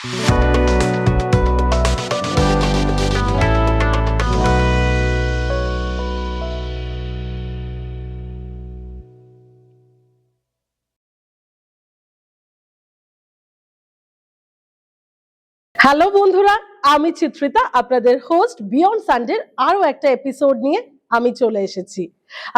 Hello বন্ধুরা, আমি চিত্রিতা, আপনাদের হোস্ট বিয়ন্ড সানডের আরো একটা এপিসোড নিয়ে আমি চলে এসেছি।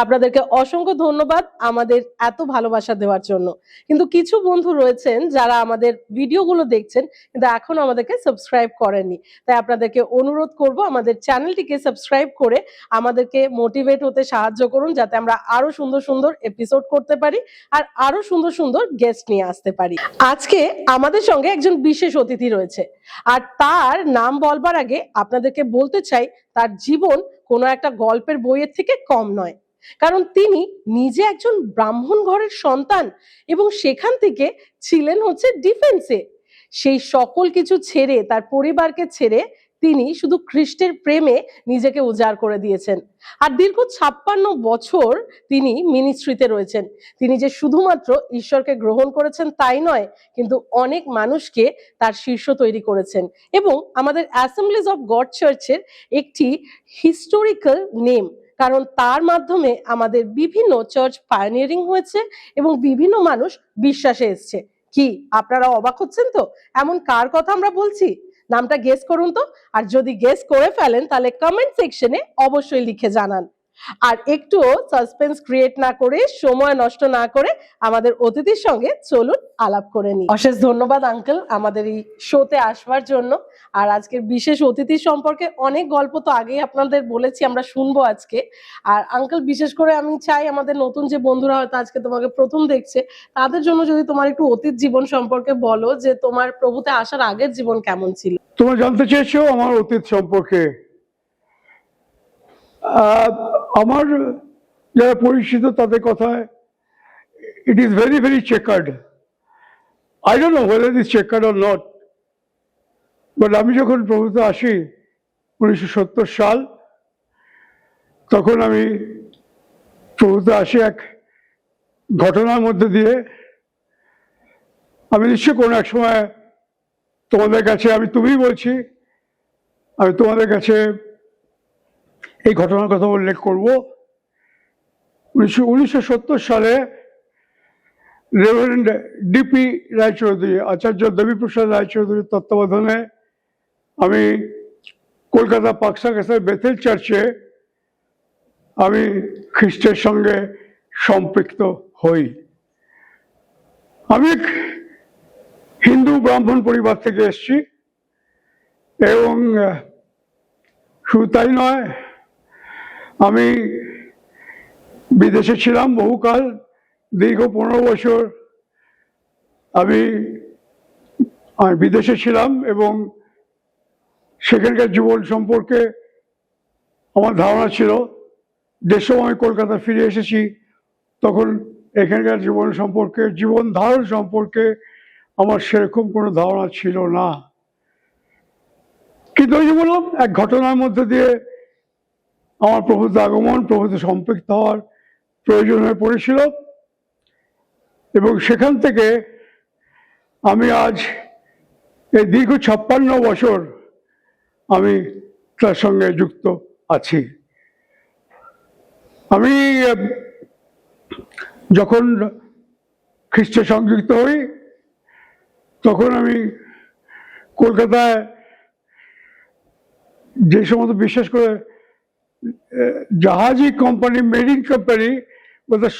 আপনাদেরকে অসংখ্য ধন্যবাদ আমাদের এত ভালোবাসা দেওয়ার জন্য। কিন্তু কিছু বন্ধু রয়েছেন যারা আমাদের ভিডিওগুলো দেখছেন কিন্তু এখনো আমাদেরকে সাবস্ক্রাইব করেননি। তাই আপনাদেরকে অনুরোধ করব আমাদের চ্যানেলটিকে সাবস্ক্রাইব করে আমাদেরকে মোটিভেট হতে সাহায্য করুন, যাতে আমরা আরো সুন্দর সুন্দর এপিসোড করতে পারি আর আরো সুন্দর সুন্দর গেস্ট নিয়ে আসতে পারি। আজকে আমাদের সঙ্গে একজন বিশেষ অতিথি রয়েছে, আর তার নাম বলবার আগে আপনাদেরকে বলতে চাই তার জীবন কোনো একটা গল্পের বইয়ের থেকে কম নয়। কারণ তিনি নিজে একজন ব্রাহ্মণ ঘরের সন্তান এবং সেখান থেকে ছিলেন হচ্ছে ডিফেন্সে। সেই সকল কিছু ছেড়ে, তার পরিবারকে ছেড়ে তিনি শুধু খ্রিস্টের প্রেমে নিজেকে উজাড় করে দিয়েছেন। আর দীর্ঘ 56 বছর তিনি মিনিস্ট্রিতে রয়েছেন। তিনি যে শুধুমাত্র ঈশ্বরকে গ্রহণ করেছেন তাই নয়, কিন্তু অনেক মানুষকে তার শীর্ষ তৈরি করেছেন এবং আমাদের অ্যাসেম্বলিজ অফ গড চার্চের একটি হিস্টোরিক্যাল নেম। কারণ তার মাধ্যমে আমাদের বিভিন্ন চার্চ পায়োনিয়ারিং হয়েছে এবং বিভিন্ন মানুষ বিশ্বাসে এসছে। কি আপনারা অবাক হচ্ছেন তো? এমন কার কথা আমরা বলছি? নামটা গেস করুন তো। আর যদি গেস করে ফেলেন তাহলে কমেন্ট সেকশনে অবশ্যই লিখে জানান। আর একটুও সাসপেন্স ক্রিয়েট না করে, সময় নষ্ট না করে আমাদের অতিথির সঙ্গে চলুন আলাপ করে নিই। অশেষ ধন্যবাদ আঙ্কেল আমাদের এই শোতে আসবার জন্য। আর আজকের বিশেষ অতিথি সম্পর্কে অনেক গল্প তো আগেই আপনাদের বলেছি, আমরা শুনবো আজকে। আর আঙ্কেল, বিশেষ করে আমি চাই আমাদের নতুন যে বন্ধুরা হয়তো আজকে তোমাকে প্রথম দেখছে, তাদের জন্য যদি তোমার একটু অতীত জীবন সম্পর্কে বলো, যে তোমার প্রভুতে আসার আগের জীবন কেমন ছিল। তোমরা জানতে চেয়েছো আমার অতীত সম্পর্কে। আমার যারা পরিচিত তাদের কথায় it is very very checkered. I don't know whether it is checkered or not, but আমি যখন প্রভুতে আসি 1970 সাল, তখন আমি প্রভুতে আসি এক ঘটনার মধ্যে দিয়ে। আমি নিশ্চয় কোনো এক সময় তোমাদের কাছে, আমি তুমিই বলছি, আমি তোমাদের কাছে এই ঘটনার কথা উল্লেখ করব। 1970 সালে রেভারেন্ড ডিপি রায়চৌধুরী, আচার্য দেবীপ্রসাদ রায়চৌধুরীর তত্ত্বাবধানে আমি কলকাতা পাকসাকাসার বেথেল চার্চে আমি খ্রিস্টের সঙ্গে সম্পৃক্ত হই। আমি এক হিন্দু ব্রাহ্মণ পরিবার থেকে এসেছি এবং শুধু তাই নয়, আমি বিদেশে ছিলাম বহুকাল, দীর্ঘ 15 বছর আমি বিদেশে ছিলাম এবং সেখানকার জীবন সম্পর্কে আমার ধারণা ছিল। যে সময় আমি কলকাতা ফিরে এসেছি তখন এখানকার জীবন সম্পর্কে, জীবন ধারণ সম্পর্কে আমার সেরকম কোনো ধারণা ছিল না। কিন্তু ওই যে বললাম, এক ঘটনার মধ্যে দিয়ে আমার প্রভুতে আগমন, প্রভুতে সম্পৃক্ত হওয়ার প্রয়োজন হয়ে পড়েছিল এবং সেখান থেকে আমি আজ এই দীর্ঘ 56 বছর আমি তার সঙ্গে যুক্ত আছি। আমি যখন খ্রিস্টে সংযুক্ত হই তখন আমি কলকাতায় যে সমস্ত, বিশেষ করে জাহাজি কোম্পানি, মেরিন কোম্পানি, ওদের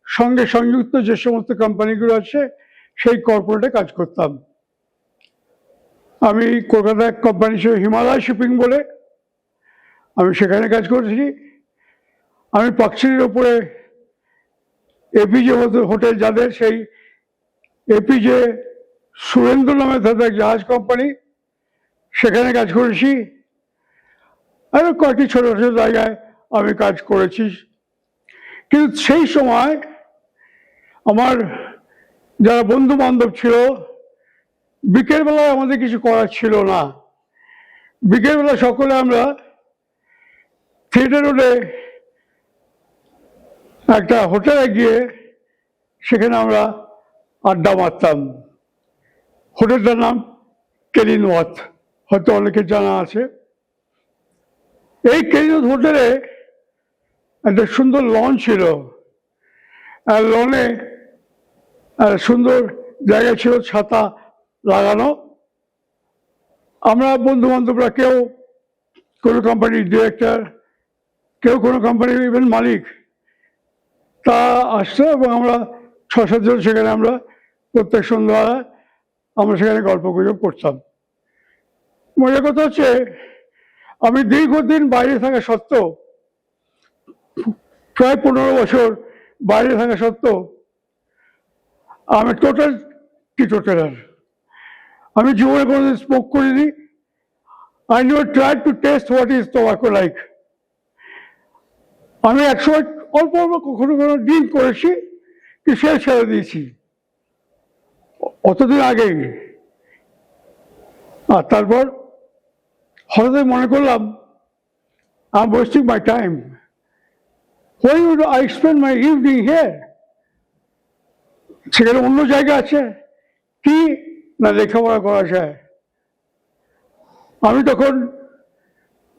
সঙ্গে সংযুক্ত যে সমস্ত কোম্পানিগুলো আছে সেই কর্পোরেটে কাজ করতাম। আমি কলকাতায় এক কোম্পানি ছিল হিমালয় শিপিং বলে, আমি সেখানে কাজ করেছি। আমি পাকশির ওপরে এপিজে হোটেল যাদের, সেই এপিজে সুরেন্দ্র নামে তাদের জাহাজ কোম্পানি, সেখানে কাজ করেছি। আরও কয়েকটি ছোট ছোট জায়গায় আমি কাজ করেছি। কিন্তু সেই সময় আমার যারা বন্ধু বান্ধব ছিল, বিকেলবেলায় আমাদের কিছু করার ছিল না। বিকেলবেলা সকলে আমরা থিয়েটার রোডে একটা হোটেলে গিয়ে সেখানে আমরা আড্ডা মারতাম। হোটেলটার নাম কেনিনওয়াথ, হয়তো অনেকে জানা আছে। এই কেনিনওয়াথ হোটেলে একটা সুন্দর লন ছিল, আর লনে সুন্দর জায়গা ছিল, ছাতা লাগানো। আমরা বন্ধু বান্ধবরা কেউ কোনো কোম্পানির ডিরেক্টর, কেউ কোনো কোম্পানির ইভেন মালিক, তা আসতো এবং আমরা 6-7 জন সেখানে আমরা প্রত্যেক সন্ধ্যাবেলা আমরা সেখানে গল্প গুজব করতাম। মজার কথা হচ্ছে, আমি দীর্ঘদিন বাইরে থাকা সত্ত্বেও, প্রায় 15 বছর বাইরে থাকা সত্ত্বেও আমি টোটাল টিটোটালার। আমি জীবনে কোনোদিন স্মোক করিনি। I never tried to taste what is tobacco like. আমি একসময় অল্প অল্প কখনো কখনো ড্রিঙ্ক করেছি, কি সে ছেড়ে দিয়েছি অতদিন আগেই। আর তারপর হঠাৎ মনে করলাম, I'm wasting my time. Why would I spend my evening here? সেখানে অন্য জায়গা আছে কি না লেখাপড়া করা যায়। আমি তখন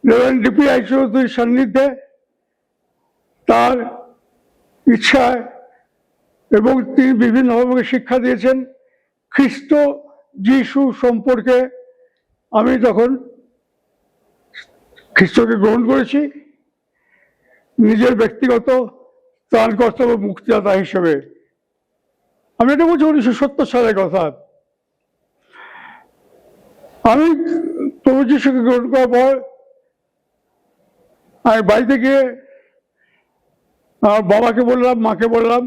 রেভারেন্ড ডিপি আইচৌধুরীর সান্নিধ্যে, তার ইচ্ছায়, এবং তিনি বিভিন্নভাবে শিক্ষা দিয়েছেন খ্রিস্ট যিশু সম্পর্কে, আমি তখন খ্রিস্টকে গ্রহণ করেছি নিজের ব্যক্তিগত ত্রাণকর্তা ও মুক্তিদাতা হিসেবে। আমি এটা বলছি 1970 সালের কথা। আমি প্রভু যিশুকে গ্রহণ করার পর আমি বাড়িতে গিয়ে আমার বাবাকে বললাম, মাকে বললাম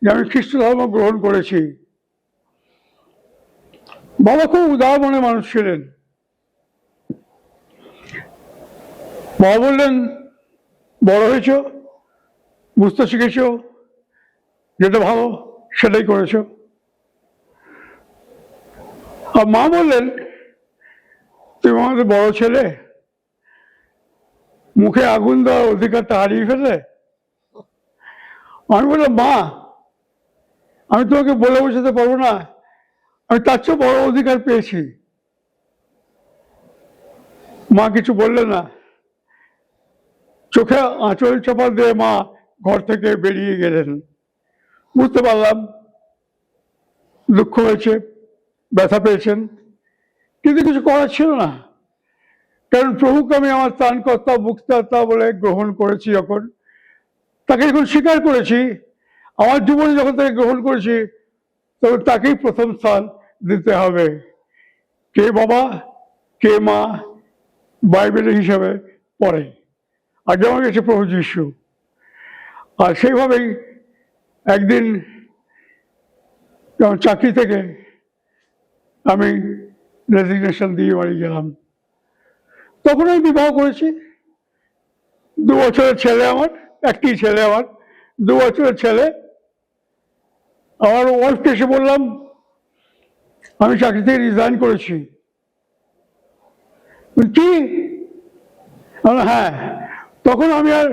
যে আমি খ্রিস্ট ধর্ম গ্রহণ করেছি। বাবা খুব উদার মনের মানুষ ছিলেন। বাবা বললেন, বড় হয়েছ, বুঝতে শিখেছ, যেটা ভালো সেটাই করেছ। আর মা বললেন, তুমি আমাদের বড় ছেলে, মুখে আগুন দেওয়ার অধিকারটা হারিয়ে ফেলে। আমি বললাম, মা, আমি তোমাকে বলে বোঝাতে পারবো না, আমি তার চেয়ে বড় অধিকার পেয়েছি। মা কিছু বললেন না, চোখে আঁচল চাপা দিয়ে মা ঘর থেকে বেরিয়ে গেলেন। বুঝতে পারলাম দুঃখ হয়েছে, ব্যথা পেয়েছেন, কিন্তু কিছু করার ছিল না। কারণ প্রভুকে আমি আমার ত্রাণকর্তা মুক্তিদাতা বলে গ্রহণ করেছি, যখন তাকে যখন স্বীকার করেছি, আমার জীবনে যখন তাকে গ্রহণ করেছি, তখন তাকেই প্রথম স্থান দিতে হবে। কে বাবা, কে মা বাইবেলের হিসাবে পড়ে, আর যেমন গেছে প্রভু যিশু। আর সেইভাবেই একদিন যেমন চাকরি থেকে আমি রেজিগনেশন দিয়ে বাড়ি গেলাম, তখন আমি বিবাহ করেছি। 2 বছরের ছেলে আমার, একটি ছেলে আমার, 2 বছরের ছেলে। আমার ওয়াইফকে এসে বললাম, আমি চাকরি থেকে রিজাইন করেছি। কি? হ্যাঁ। তখন আমি আর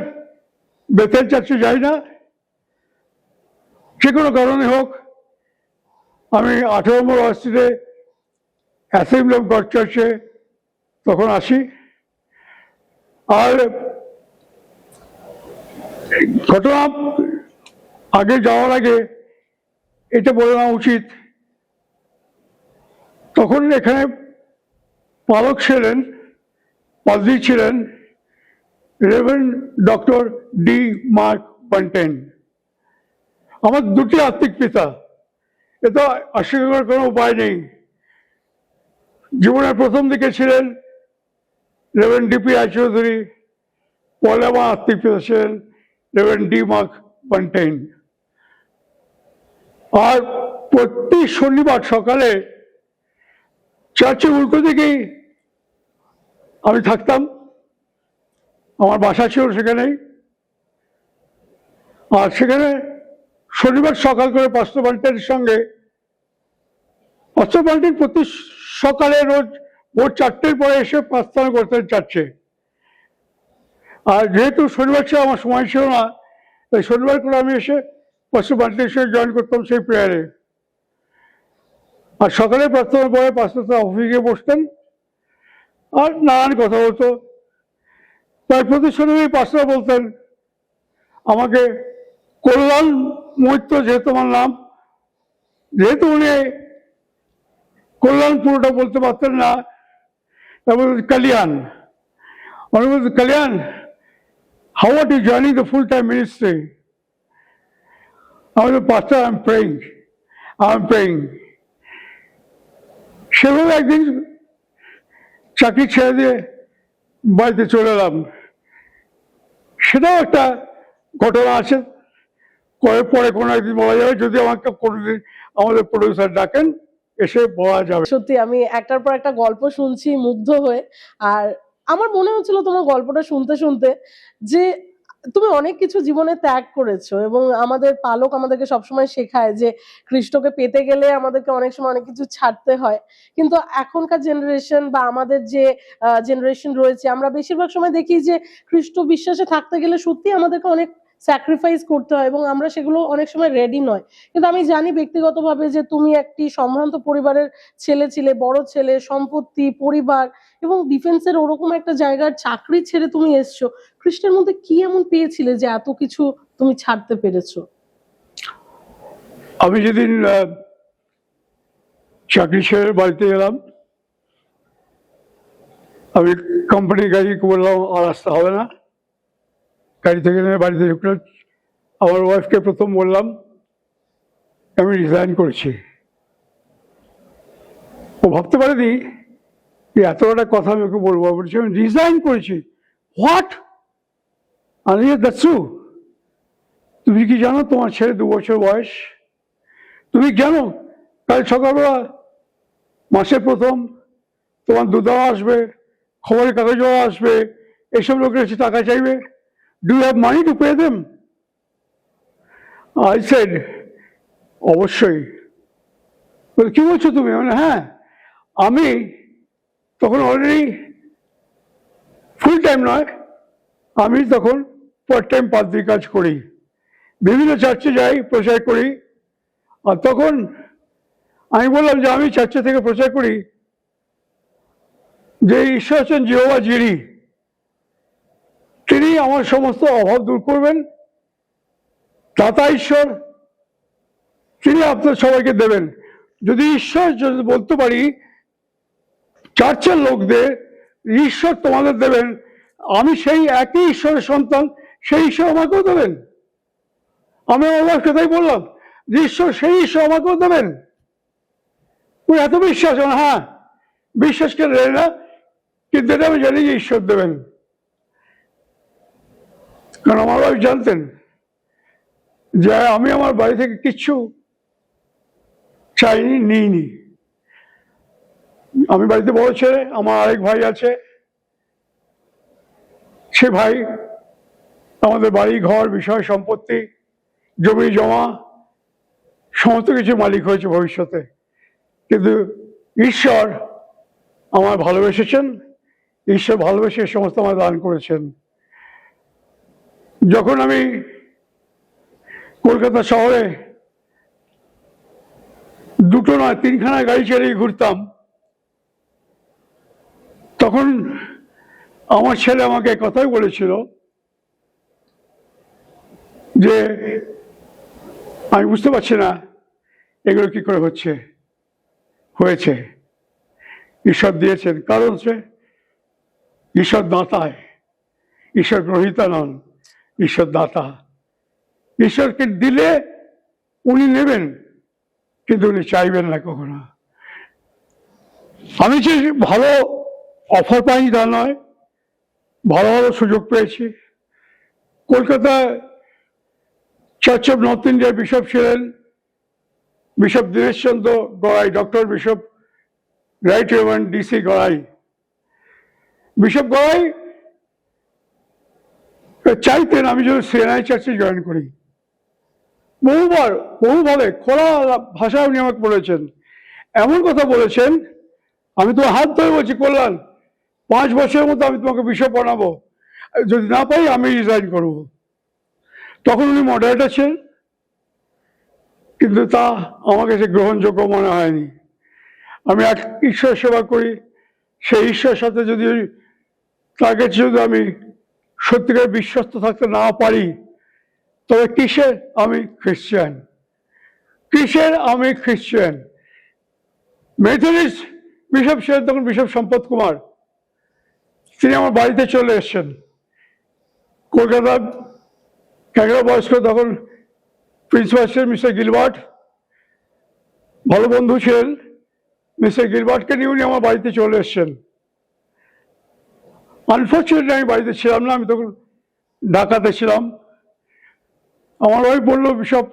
বেতেল চার্চে যাই না, যে কোনো কারণে হোক। আমি 18 নম্বর স্ট্রিটে অ্যাসেম্বলি অফ গড চার্চে তখন আসি। আর ঘটনা আগে যাওয়ার আগে এটা বলে নেওয়া উচিত, তখন এখানে পালক ছিলেন, পাদ্রী ছিলেন রেভারেন্ড ডক্টর ডি মার্ক বান্টেন। আমার 2টি আত্মিক পিতা, এটা অস্বীকার করার কোনো উপায় নেই। জীবনের প্রথম দিকে ছিলেন রেভারেন্ড ডিপি আইচৌধুরী, পরে আমার আত্মিক পিতা ছিলেন রেভারেন্ড ডি মার্ক বান্টেন। আর প্রতি শনিবার সকালে চার্চের উল্টো দিকেই আমি থাকতাম, আমার বাসা ছিল সেখানেই। আর সেখানে শনিবার সকাল করে পাস্টর বান্টেনের সঙ্গে, পাস্টর বান্টেন প্রতি সকালে রোজ ভোর 4টের পরে এসে প্রার্থনা করতেন চার্চে। আর যেহেতু শনিবার ছিল আমার সময় ছিল না, তাই শনিবার করে আমি এসে পাস্টর বান্টেনের সঙ্গে জয়েন করতাম সেই প্রেয়ারে। আর সকালে প্রার্থনার পরে পাঁচটা অফিসে গিয়ে বসতেন আর নানান কথা হতো। তাই প্রতি শনিবার পাঁচটা বলতেন আমাকে, কল্যাণ মৈত্র যেহেতু আমার নাম, যেহেতু উনি কল্যাণ পুরোটা বলতে পারতেন না, তারপর কল্যাণ, উনি বলতেন কল্যাণ, how are you joining the full-time ministry? I was a pastor, I'm praying. সেভাবে একদিন চাকরি ছেড়ে দিয়ে বাড়িতে চলে এলাম। সেটাও একটা ঘটনা আছে, পরে কোনো একদিন বলা যাবে, যদি আমাকে কোনোদিন আমাদের প্রডিউসার ডাকেন এসে বলা যাবে। সত্যি আমি একটার পর একটা গল্প শুনছি মুগ্ধ হয়ে, আর আমার মনে হচ্ছিল তোমার গল্পটা শুনতে শুনতে যে তুমি অনেক কিছু জীবনে ত্যাগ করেছো, এবং আমাদের পালক আমাদেরকে সবসময় শেখায় যে খ্রিস্টকে পেতে গেলে আমাদেরকে অনেক সময় অনেক কিছু ছাড়তে হয়। কিন্তু এখনকার জেনারেশন বা আমাদের যে জেনারেশন রয়েছে, আমরা বেশিরভাগ সময় দেখি যে খ্রিস্ট বিশ্বাসে থাকতে গেলে সত্যি আমাদেরকে অনেক স্যাক্রিফাইস করতে হয়, এবং আমরা সেগুলো অনেক সময় রেডি নয়। কিন্তু আমি জানি ব্যক্তিগতভাবে যে তুমি একটি সম্ভ্রান্ত পরিবারের ছেলে ছিলে, বড় ছেলে, সম্পত্তি, পরিবার এবং ডিফেন্সের ওরকম একটা জায়গার চাকরি ছেড়ে তুমি এসছো। খ্রিস্টের মধ্যে কি এমন পেয়েছিলে যে এত কিছু তুমি ছাড়তে পেরেছো? আমি যেদিন চাকরি ছেড়ে বাড়িতে এলাম, আমি কোম্পানির গাড়িকে বললাম আর আসতে হবে না, গাড়ি থেকে নেমে বাড়িতে ঢুকলাম। আমার ওয়াইফকে প্রথম বললাম আমি রিজাইন করেছি। ও ভাবতে পারেনি এত একটা কথা আমি ওকে বলবো, বলছি আমি রিজাইন করেছি। হোয়াট? আমি দ্যাটস ট্রু। তুমি কি জানো তোমার ছেলে 2 বছর বয়স? তুমি জানো কাল সকালবেলা মাসের প্রথম তোমার দুধও আসবে, খবরের কাগজও আসবে, এসব লোকের এসে টাকা চাইবে। Do you have money to pay them? I said অবশ্যই। কি বলছো তুমি? মানে হ্যাঁ, আমি তখন অলরেডি ফুল টাইম নয়, আমি তখন পার্ট টাইম পাদ্রী কাজ করি, বিভিন্ন চার্চে যাই, প্রচার করি। আর তখন আমি বললাম যে আমি চার্চে থেকে প্রচার করি যে ঈশ্বর হচ্ছেন জিহোভা জিরি, তিনি আমার সমস্ত অভাব দূর করবেন। দাতা ঈশ্বর, তিনি আপনার সবাইকে দেবেন। যদি ঈশ্বর যদি বলতে পারি চার্চের লোকদের ঈশ্বর তোমাদের দেবেন, আমি সেই একই ঈশ্বরের সন্তান, সেই ঈশ্বর আমাকেও দেবেন। আমি আমার কথাই বললাম যে ঈশ্বর সেই ঈশ্বর আমাকেও দেবেন। এত বিশ্বাস, হ্যাঁ বিশ্বাস কেন রে না, কিন্তু এটা আমি জানি যে ঈশ্বর দেবেন। কারণ আমার ওয়াইফ জানতেন যে আমি আমার বাড়ি থেকে কিচ্ছু চাইনি, নিইনি। আমি বাড়িতে বড় ছেলে, আমার আরেক ভাই আছে, সে ভাই আমাদের বাড়ি ঘর, বিষয় সম্পত্তি, জমি জমা সমস্ত কিছু মালিক হয়েছে ভবিষ্যতে। কিন্তু ঈশ্বর আমায় ভালোবেসেছেন, ঈশ্বর ভালোবেসে সমস্ত আমায় দান করেছেন। যখন আমি কলকাতা শহরে 2টো নয় 3খানা গাড়ি চালিয়ে ঘুরতাম, তখন আমার ছেলে আমাকে কথাই বলেছিল যে আমি বুঝতে পারছি না এগুলো কি করে হয়েছে। ঈশ্বর দিয়েছেন, কারণ হচ্ছে ঈশ্বর দাতায়, ঈশ্বর গ্রহীতা নন, ঈশ্বর দাতা। ঈশ্বরকে দিলে উনি নেবেন, কিন্তু উনি চাইবেন না কখনো। আমি যে ভালো অফার পাইনি তা নয়, ভালো ভালো সুযোগ পেয়েছি। কলকাতায় চার্চ অফ নর্থ ইন্ডিয়ার বিশপ ছিলেন bishop Dinesh Chandra Gorai, doctor bishop right reverend DC Gorai. Bishop Gorai চাইতেন আমি যেন সিএনআই চার্চে জয়েন করি। বহুভাবে খোলা ভাষায় উনি আমাকে বলেছেন, এমন কথা বলেছেন, আমি তো হাত ধরে বলছি কল্যাণ 5 বছরের মধ্যে আমি তোমাকে বিশপ বানাবো, যদি না পাই আমি রিজাইন করব। তখন উনি মডারেটর ছিলেন, কিন্তু তা আমার কাছে গ্রহণযোগ্য মনে হয়নি। আমি এক ঈশ্বর সেবা করি, সেই ঈশ্বরের সাথে যদি তার কাছে যদি আমি সত্যিকার বিশ্বস্ত থাকতে না পারি, তবে কিসের আমি খ্রিস্টান? কিসের আমি খ্রিস্টান? মেথডিস্ট বিশপ ছিলেন তখন বিশপ সম্পদ কুমার, তিনি আমার বাড়িতে চলে এসছেন। কলকাতার 11 বয়স্ক তখন প্রিন্সিপাল ছিলেন মিস্টার গিলবার্ট, ভালো বন্ধু ছিলেন। মিস্টার গিলবার্টকে নিয়ে উনি আমার বাড়িতে চলে এসছেন। আনফর্চুনেটলি আমি বাড়িতে ছিলাম না, আমি তখন ঢাকাতে ছিলাম। আমার ওয়াইফ বললো, বিশপ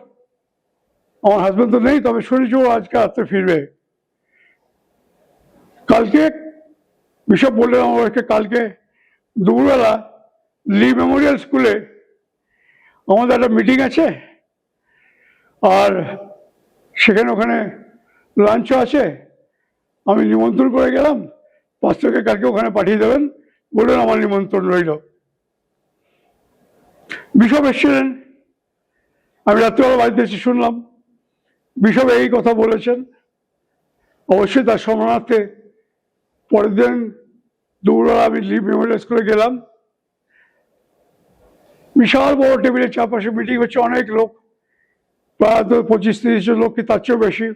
আমার হাজব্যান্ড তো নেই, তবে শুনেছি ও আজকে রাত্রে ফিরবে। কালকে বিশপ বললেন আমার ওয়াইফকে, কালকে দুপুরবেলা লি মেমোরিয়াল স্কুলে আমাদের একটা মিটিং আছে, আর সেখানে ওখানে লাঞ্চও আছে, আমি নিমন্ত্রণ করে গেলাম, পাঁচটাকে কালকে ওখানে পাঠিয়ে দেবেন বললেন, আমার নিমন্ত্রণ রইল। বিশপ এসেছিলেন, আমি রাত্রিবেলা বাড়িতে এসে শুনলাম বিশপ এই কথা বলেছেন। অবশ্যই তার সম্মানার্থে পরের দিন দুপুরবেলা আমি লি মেমোরিয়াল স্কুলে গেলাম। বিশাল বড় টেবিলের চারপাশে মিটিং হচ্ছে, অনেক লোক, প্রায় 25-30 জন লোক, কি তার চেয়েও বেশি,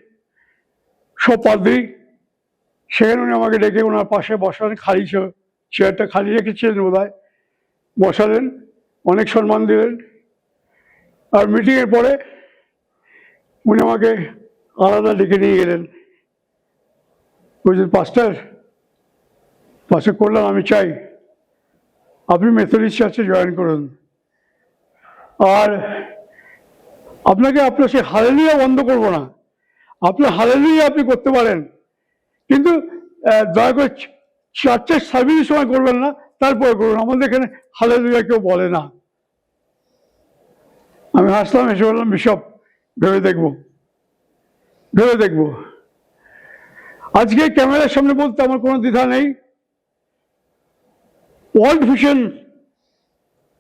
সব পাদ্রী। সেখানে উনি আমাকে ডেকে ওনার পাশে বসালেন, খালি চেয়ারটা খালি রেখেছিলেন বোধহয়, বসালেন, অনেক সম্মান দিলেন। আর মিটিংয়ের পরে উনি আমাকে আলাদা ডেকে নিয়ে গেলেন, বুঝলেন, পাশে করলাম, আমি চাই আপনি মেথডিস্ট চার্চে জয়েন করুন, আর আপনাকে আপনার সেই হালেলুয়া বন্ধ করবো না, আপনার হালেলুয়া আপনি করতে পারেন, কিন্তু দয়া করে চার্চের সার্ভিসের সময় করবেন না, তারপরে করুন, আমাদের এখানে হালেলুয়া কেউ বলে না। আমি হাসলাম, এসে বললাম, বিশপ ভেবে দেখবো। আজকে ক্যামেরার সামনে বলতে আমার কোনো দ্বিধা নেই। ওয়ার্ল্ড ভিশন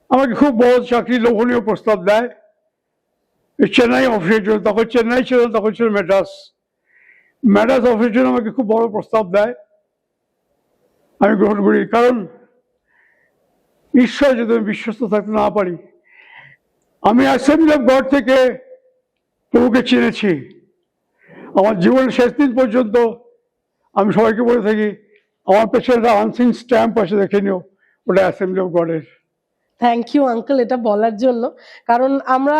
আমাকে খুব বড় চাকরি, লোভনীয় প্রস্তাব দেয় চেন্নাই অফিসের জন্য। তখন চেন্নাই ছিল, তখন ছিল ম্যাড্রাস অফিসের জন্য আমাকে খুব বড় প্রস্তাব দেয়। আমি গ্রহণ করি, কারণ ঈশ্বর যদি আমি বিশ্বস্ত থাকতে না পারি। আমি অ্যাসেম্বলি অফ গড থেকে প্রভুকে চিনেছি। আমার জীবনের শেষ দিন পর্যন্ত আমি সবাইকে বলে থাকি, আমার পেছনে একটা আনসিন স্ট্যাম্প আছে, দেখে নিও, ওটা অ্যাসেম্বলি অফ গডের। থ্যাংক ইউ আঙ্কেল এটা বলার জন্য, কারণ আমরা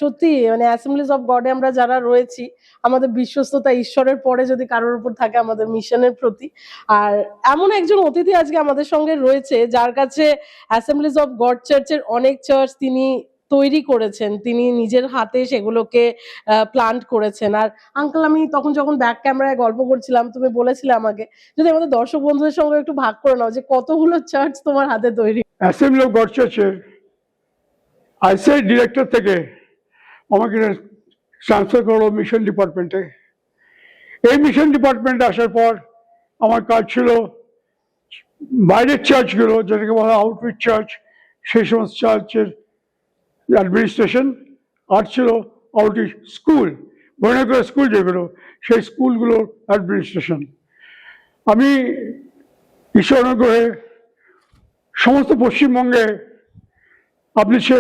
সত্যি মানে অ্যাসেম্বলিজ অফ গডে আমরা যারা রয়েছি, আমাদের বিশ্বস্ততা ঈশ্বরের পরে যদি কারোর উপর থাকে আমাদের মিশনের প্রতি। আর এমন একজন অতিথি আজকে আমাদের সঙ্গে রয়েছে যার কাছে অ্যাসেম্বলিজ অফ গড চার্চের অনেক চার্চ তিনি তৈরি করেছেন, তিনি নিজের হাতে সেগুলোকে প্লান্ট করেছেন। আর আঙ্কেল, আমি তখন যখন ব্যাক ক্যামেরায় গল্প করছিলাম, তুমি বলেছিলে আমাকে যদি আমাদের দর্শক বন্ধুদের সঙ্গে একটু ভাগ করে নাও যে কতগুলো চার্চ তোমার হাতে তৈরি। অ্যাসেম্বলি অফ গড চার্চের আইসিআই ডিরেক্টর থেকে আমাকে ট্রান্সফার করলো মিশন ডিপার্টমেন্টে। এই মিশন ডিপার্টমেন্টে আসার পর আমার কাজ ছিল বাইরের চার্চগুলো, যেটাকে বলা হয় আউটরিচ চার্চ, সেই সমস্ত চার্চের অ্যাডমিনিস্ট্রেশন। আর ছিল আউটরিচ স্কুল, বর্ণাকুলা স্কুল যেগুলো, সেই স্কুলগুলোর অ্যাডমিনিস্ট্রেশন। আমি ঈশ্বর অনুগ্রহে সমস্ত পশ্চিমবঙ্গে, আপনি সে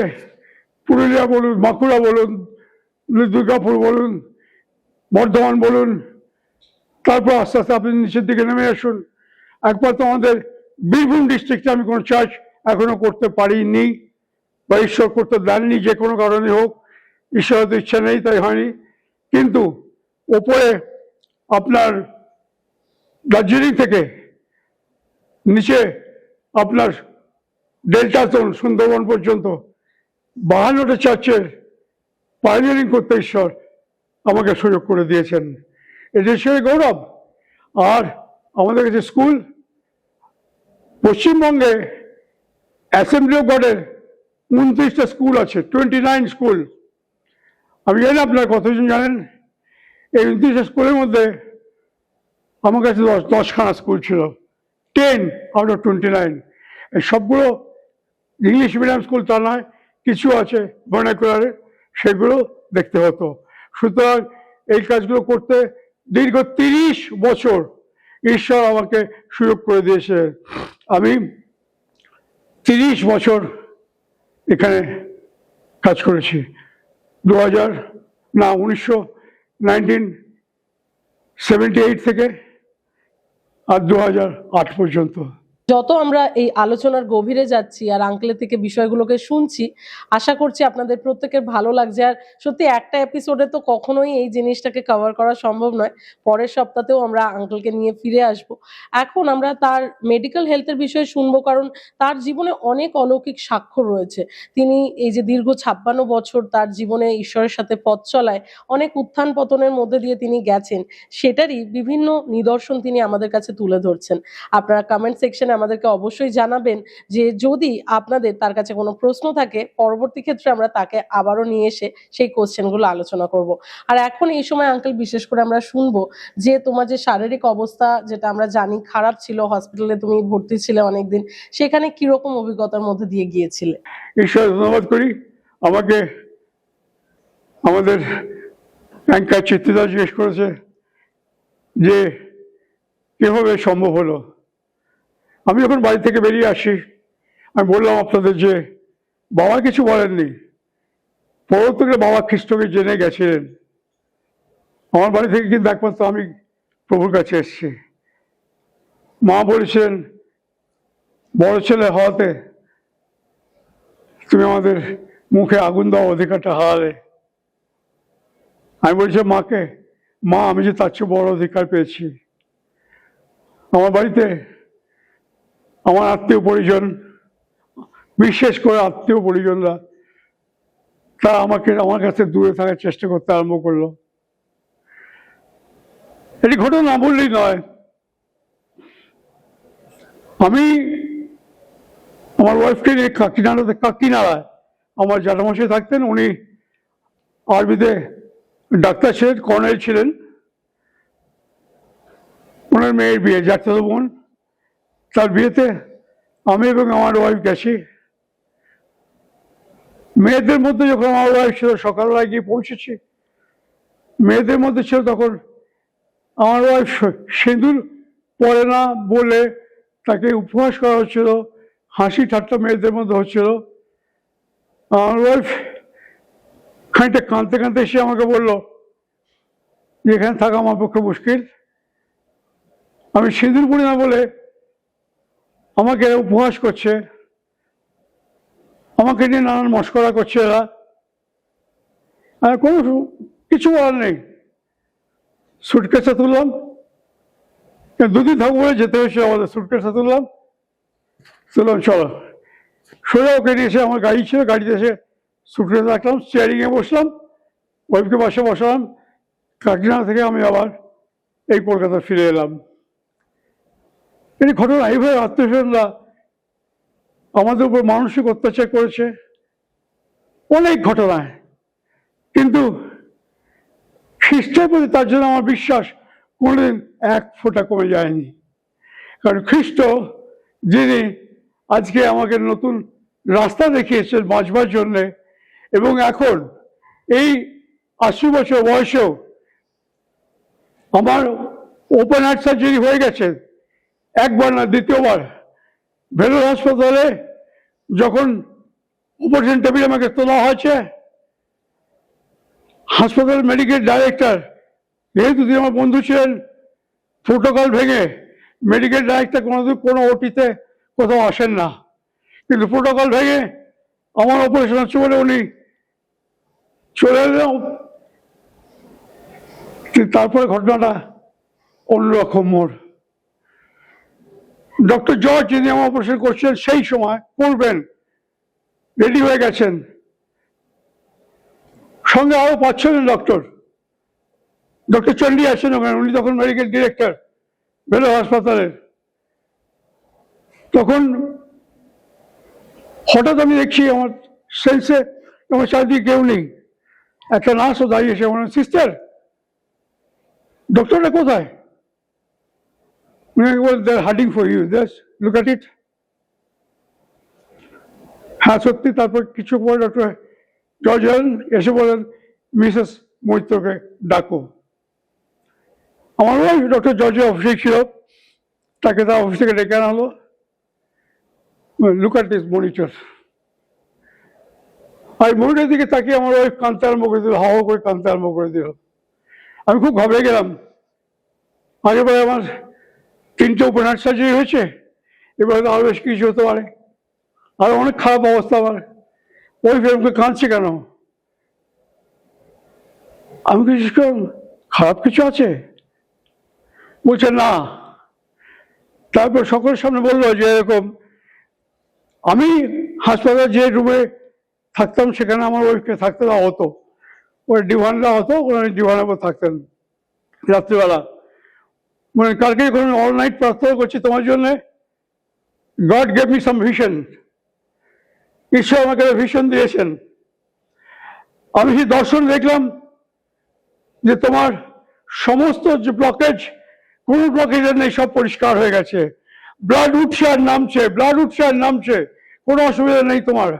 পুরুলিয়া বলুন, বাঁকুড়া বলুন, দুর্গাপুর বলুন, বর্ধমান বলুন, তারপর আস্তে আস্তে আপনি নিচের দিকে নেমে আসুন। একবার তো আমাদের বীরভূম ডিস্ট্রিক্টে আমি কোনো চার্চ এখনো করতে পারিনি, বা ঈশ্বর করতে দেননি, যে কোনো কারণে হোক, ঈশ্বর হয়তো ইচ্ছা নেই তাই হয়নি। কিন্তু ওপরে আপনার দার্জিলিং থেকে নিচে আপনার ডেল্টাতন সুন্দরবন পর্যন্ত 52টা চার্চের পাইনিয়ারিং করতে ঈশ্বর আমাকে সুযোগ করে দিয়েছেন, এটা ঈশ্বরের গৌরব। আর আমাদের কাছে স্কুল, পশ্চিমবঙ্গে অ্যাসেম্বলি অফ গডের 29টা স্কুল আছে, 29 স্কুল। আমি জানি আপনারা কতজন জানেন, এই 29টা স্কুলের মধ্যে আমার কাছে 10খানা স্কুল ছিল, 10 আউট অফ 29। এই সবগুলো ইংলিশ মিডিয়াম স্কুল তা নয়, কিছু আছে ভার্নাকুলারে, সেগুলো দেখতে হতো। সুতরাং এই কাজগুলো করতে দীর্ঘ 30 বছর ঈশ্বর আমাকে সুযোগ করে দিয়েছে। আমি 30 বছর এখানে কাজ করেছি। 1978 থেকে আর 2008 পর্যন্ত। যত আমরা এই আলোচনার গভীরে যাচ্ছি আর আঙ্কেলের থেকে বিষয়গুলোকে শুনছি, আশা করছি আপনাদের প্রত্যেকের ভালো লাগছে। আর সত্যি একটা এপিসোডে তো কখনোই এই জিনিসটাকে কভার করা সম্ভব নয়। পরের সপ্তাহেও আমরা আঙ্কেলকে নিয়ে ফিরে আসব। এখন আমরা তার মেডিকেল হেলথের বিষয়ে শুনবো, কারণ তার জীবনে অনেক অলৌকিক সাক্ষ্য রয়েছে। তিনি এই যে দীর্ঘ 56 বছর তার জীবনে ঈশ্বরের সাথে পথ চলায় অনেক উত্থান পতনের মধ্যে দিয়ে তিনি গেছেন, সেটারই বিভিন্ন নিদর্শন তিনি আমাদের কাছে তুলে ধরছেন। আপনারা কমেন্ট সেকশনে আমাদেরকে অবশ্যই জানাবেন যে যদি আপনাদের তার কাছে কোনো প্রশ্ন থাকে, পরবর্তী ক্ষেত্রে আমরা তাকে আবারও নিয়ে এসে সেই কোশ্চেনগুলো আলোচনা করব। আর এখন এই সময় আঙ্কেল বিশেষ করে আমরা শুনবো যে তোমার যে শারীরিক অবস্থা, যেটা আমরা জানি খারাপ ছিল, হসপিটালে তুমি ভর্তি ছিলে অনেকদিন, সেখানে কিরকম অভিজ্ঞতার মধ্যে দিয়ে গিয়েছিলে? ঈশ্বর ধন্যবাদ করি। আমাকে আমাদের অ্যাঙ্কার চিত্রিতা জিজ্ঞেস করেছে যে কিভাবে সম্ভব হলো। আমি যখন বাড়ি থেকে বেরিয়ে আসি, আমি বললাম আপনাদের যে বাবা কিছু বলেননি, পরবর্তীকালে বাবা খ্রিস্টকে জেনে গেছিলেন। আমার বাড়ি থেকে কিন্তু একমাত্র আমি প্রভুর কাছে এসেছি। মা বলেছিলেন বড় ছেলে হওয়াতে তুমি আমাদের মুখে আগুন দেওয়া অধিকারটা হারালে। আমি বলছিলাম মাকে, মা আমি যে তার চেয়ে বড় অধিকার পেয়েছি। আমার বাড়িতে আমার আত্মীয় পরিজন, বিশেষ করে আত্মীয় পরিজনরা, তারা আমার কাছে দূরে থাকার চেষ্টা করতে আরম্ভ করলো। এটি ঘটনা না বললেই নয়। আমি আমার ওয়াইফকে নিয়ে কাকিনাড়ায় আমার জ্যাঠামশাই থাকতেন। উনি আরবিতে ডাক্তার ছিলেন, কর্নেল ছিলেন। ওনার মেয়ের বিয়ে, জ্যাঠাতো বোন, তার বিয়েতে আমি এবং আমার ওয়াইফ গেছি। মেয়েদের মধ্যে যখন আমার ওয়াইফ ছিল, সকালবেলায় গিয়ে পৌঁছেছি, মেয়েদের মধ্যে ছিল তখন আমার ওয়াইফ সিঁদুর পরে না বলে তাকে উপহাস করা হচ্ছিল, হাসি ঠাট্টা মেয়েদের মধ্যে হচ্ছিল। আমার ওয়াইফ খানিকটা কাঁদতে কাঁদতে এসে আমাকে বলল যে এখানে থাকা আমার পক্ষে মুশকিল। আমি সিঁদুর পরি না বলে আমাকে উপহাস করছে, আমাকে নিয়ে নানান মস্করা করছে এরা। কোনো কিছু বলার নেই। সুটকেসে তুললাম, 2 দিন থাকবো বলে যেতে হয়েছে আমাদের। সুটকেসে তুললাম, চলো সোজা ওকে নিয়ে এসে আমার গাড়ি ছিল, গাড়িতে এসে সুটকেস রাখলাম, স্টিয়ারিংয়ে বসলাম, ওয়াইফকে পাশে বসালাম। কাকিনাড়া থেকে আমি আবার এই কলকাতা ফিরে এলাম। এই ঘটনা এইভাবে আত্মীয়স্বজনরা আমাদের উপর মানসিক অত্যাচার করেছে অনেক ঘটনায়, কিন্তু খ্রিস্টের প্রতি তার জন্য আমার বিশ্বাস কোনোদিন 1 ফোঁটা কমে যায়নি। কারণ খ্রিস্ট যিনি আজকে আমাকে নতুন রাস্তা দেখিয়েছেন বাঁচবার জন্যে, এবং এখন এই 80 বছর বয়সেও আমার ওপেন হার্ট সার্জারি হয়ে গেছে, একবার না দ্বিতীয়বার। ভেলোর হাসপাতালে যখন অপারেশন টেবিল আমাকে তোলা হয়েছে, হাসপাতাল মেডিকেল ডাইরেক্টর, যেহেতু তিনি আমার বন্ধু ছিলেন, প্রোটোকল ভেঙে মেডিকেল ডাইরেক্টর কোনো ওটিতে কোথাও আসেন না, কিন্তু প্রোটোকল ভেঙে আমার অপারেশন হচ্ছে বলে উনি চলে এলেন। তারপরে ঘটনাটা অন্যরকম মোড়। ডক্টর জর্জ, যিনি আমার অপারেশন করছেন, সেই সময় করবেন, রেডি হয়ে গেছেন, সঙ্গে আরো 5-6 জন ডক্টর চন্ডী আছেন ওখানে, উনি তখন মেডিকেল ডিরেক্টর ভেলোর হাসপাতালের। তখন হঠাৎ আমি দেখছি আমার সেন্সে আমার চারদিকে কেউ নেই। একটা নার্সও দাঁড়িয়েছে, আমার সিস্টার ডক্টরটা কোথায়? They're hunting for you, just look at it. হ্যাঁ সত্যি। তারপর কিছু পর ডক্টর জর্জ এসে বলেন মিসেস মৈত্রকে ডাকো। আমার ওয়াইফ ডক্টর জর্জের অফিসে ছিল, তাকে তার অফিস থেকে ডেকে আনা হলো, লুক অ্যাট দিস মনিটর। আর মনিটরের দিকে তাকিয়ে আমার ওয়াইফ কাঁদতে আরম্ভ করে দিল, হাওয়া করে কাঁদতে আরম্ভ করে দিল। আমি খুব ঘাবড়ে গেলাম। আগেবারে আমার 3টে ওপেন হার্ট সার্জারি হয়েছে, এবারে তো আরো বেশ কিছু হতে পারে, আর অনেক খারাপ অবস্থা আমার। ওই ফেরমকে কাঁদছে কেন? আমি কিছু খারাপ কিছু আছে? বলছে না। তারপর সকলের সামনে বললো যে এরকম, আমি হাসপাতালে যে রুমে থাকতাম সেখানে আমার ওইকে থাকতে দেওয়া হতো, ওই ডিভান দেওয়া হতো, ওনার ডিভানের উপর থাকতেন রাত্রিবেলা। মানে কালকে যখন অল নাইট প্রার্থনা করছি তোমার জন্যে, god gave me some vision, ঈশ্বর আমাকে ভিশন দিয়েছেন। আমি সেই দর্শন দেখলাম যে তোমার সমস্ত যে ব্লকেজ, কোনো ব্লকেজের নেই, সব পরিষ্কার হয়ে গেছে, ব্লাড উঠছে আর নামছে, ব্লাড উঠছে আর নামছে, কোনো অসুবিধা নেই তোমার।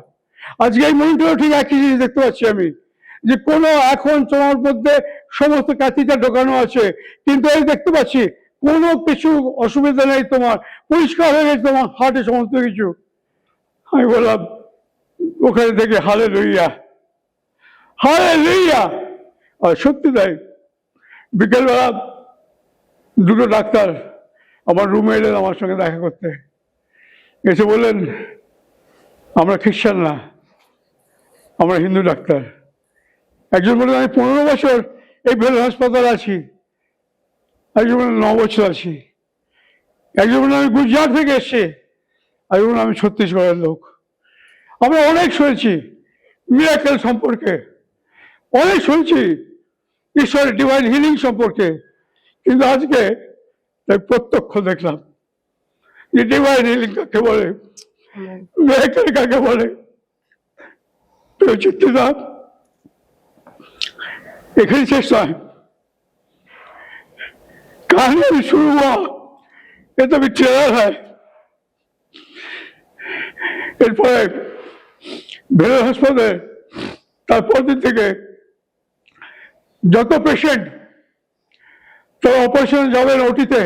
আজকে এই মনিটরে ঠিক একই জিনিস দেখতে পাচ্ছি আমি, যে কোনো এখন তোমার মধ্যে সমস্ত ক্যাথিটার ঢোকানো আছে, কিন্তু এই দেখতে পাচ্ছি কোনো কিছু অসুবিধা নেই তোমার, পরিষ্কার হয়ে গেছে তোমার হার্টে সমস্ত কিছু। আমি বললাম ওখানে দেখে হালেলুইয়া, হালেলুইয়া। আর সত্যি তাই, বিকেলবেলা 2টো ডাক্তার আমার রুমে এলেন আমার সঙ্গে দেখা করতে, এসে বললেন আমরা খ্রিস্টান না, আমরা হিন্দু ডাক্তার। একজন বললেন আমি 15 বছর এই ভেলোর হাসপাতালে আছি, একজন বললেন 9 বছর আছি, একজন বললেন আমি গুজরাট থেকে এসছি, একজন বললেন আমি ছত্তিশগড়ের লোক। আমরা অনেক শুনেছি মিরাকেল সম্পর্কে, অনেক শুনছি ঈশ্বরের ডিভাইন হিলিং সম্পর্কে, কিন্তু আজকে তাই প্রত্যক্ষ দেখলাম যে ডিভাইন হিলিং কাকে বলে, মিরাকেল কাকে বলে। চিত্রিতা এখানে শেষ নয়, कहानी अभी शुरू हुआ, ये तो अभी ट्रेलर है। এরপরে ভেলোর হাসপাতালে তারপর দিন থেকে যত পেশেন্ট তারা অপারেশনে যাবেন ওটিতে,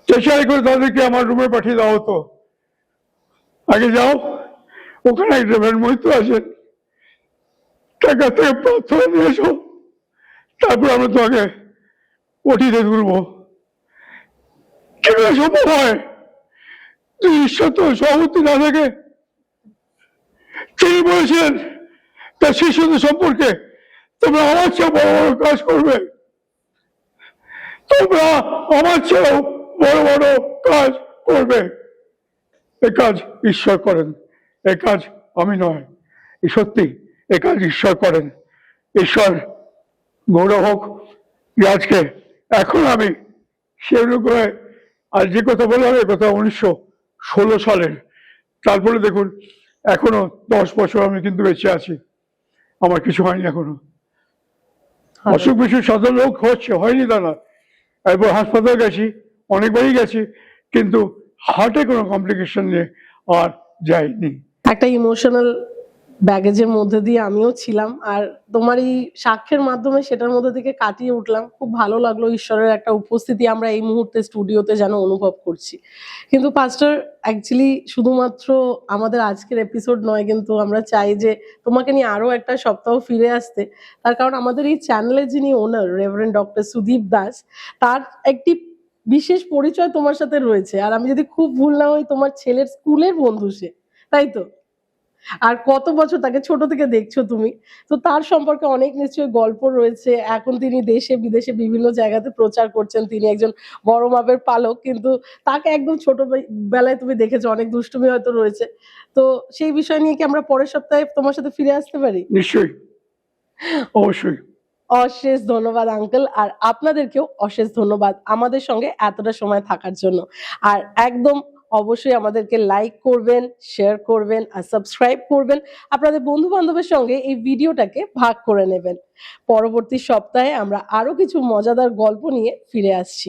চেষ্টা করে তাদেরকে আমার রুমে পাঠিয়ে দেওয়া হতো। আগে যাও, ওখানে এক রেভারেন্ড মহিত আছেন, টাকা থেকে প্রার্থনা নিয়ে এসো, তারপর আমরা তোমাকে ওটিতে তুলবো। কিভাবে সম্ভব হয়? ঈশ্বর তো সভাপতি না থাকে। তিনি বলেছিলেন তার শিশুদের সম্পর্কে, তোমরা আমার চেয়ে বড় বড় কাজ করবে, তোমরা আমার চেয়েও বড় বড় কাজ করবে। এ কাজ ঈশ্বর করেন, এ কাজ আমি নয়, সত্যি এ কাজ ঈশ্বর করেন। ঈশ্বর গৌরব হোক যে আজকে এখন আমি সেরকম করে, আর যে কথা বললাম এ কথা 1916 সালের, তারপরে দেখুন এখনো 10 বছর আমি কিন্তু বেঁচে আছি, আমার কিছু হয়নি এখনো। অসুখ বিসুখ সাধারণ লোক হচ্ছে, হয়নি তা না। এরপর হাসপাতাল গেছি, অনেকবারই গেছি, কিন্তু হার্টে কোনো কমপ্লিকেশন নিয়ে আর যাইনি। একটা ইমোশনাল ব্যাগেজের মধ্যে দিয়ে আমিও ছিলাম, আর তোমার এই সাক্ষ্যের মাধ্যমে সেটার মধ্যে থেকে কাটিয়ে উঠলাম। খুব ভালো লাগলো, ঈশ্বরের একটা উপস্থিতি আমরা এই মুহূর্তে স্টুডিওতে যেন অনুভব করছি। কিন্তু পাস্টার, অ্যাকচুয়ালি শুধুমাত্র আমাদের আজকের এপিসোড নয়, কিন্তু আমরা চাই যে তোমাকে নিয়ে আরো একটা সপ্তাহ ফিরে আসতে। তার কারণ আমাদের এই চ্যানেলের যিনি ওনার রেভারেন্ড ডক্টর সুদীপ দাস, তার একটি বিশেষ পরিচয় তোমার সাথে রয়েছে। আর আমি যদি খুব ভুল না হই, তোমার ছেলের স্কুলের বন্ধু সে, তাই তো? আর কত বছর তাকে ছোট থেকে দেখছো তুমি, তো তার সম্পর্কে অনেক নিশ্চয়ই গল্প রয়েছে। এখন তিনি দেশে বিদেশে বিভিন্ন জায়গাতে প্রচার করছেন, তিনি একজন বড় মাপের পালক, কিন্তু তাকে একদম ছোটবেলায় তুমি দেখেছো, অনেক দুষ্টুমি হয়তো রয়েছে। তো সেই বিষয় নিয়ে কি আমরা পরের সপ্তাহে তোমার সাথে ফিরে আসতে পারি? নিশ্চয়ই, অবশ্যই। অশেষ ধন্যবাদ আঙ্কেল, আর আপনাদেরকেও অশেষ ধন্যবাদ আমাদের সঙ্গে এতটা সময় থাকার জন্য। আর একদম অবশ্যই আমাদেরকে লাইক করবেন, শেয়ার করবেন আর সাবস্ক্রাইব করবেন। আপনাদের বন্ধু বান্ধবের সঙ্গে এই ভিডিওটাকে ভাগ করে নেবেন। পরবর্তী সপ্তাহে আমরা আরো কিছু মজাদার গল্প নিয়ে ফিরে আসছি।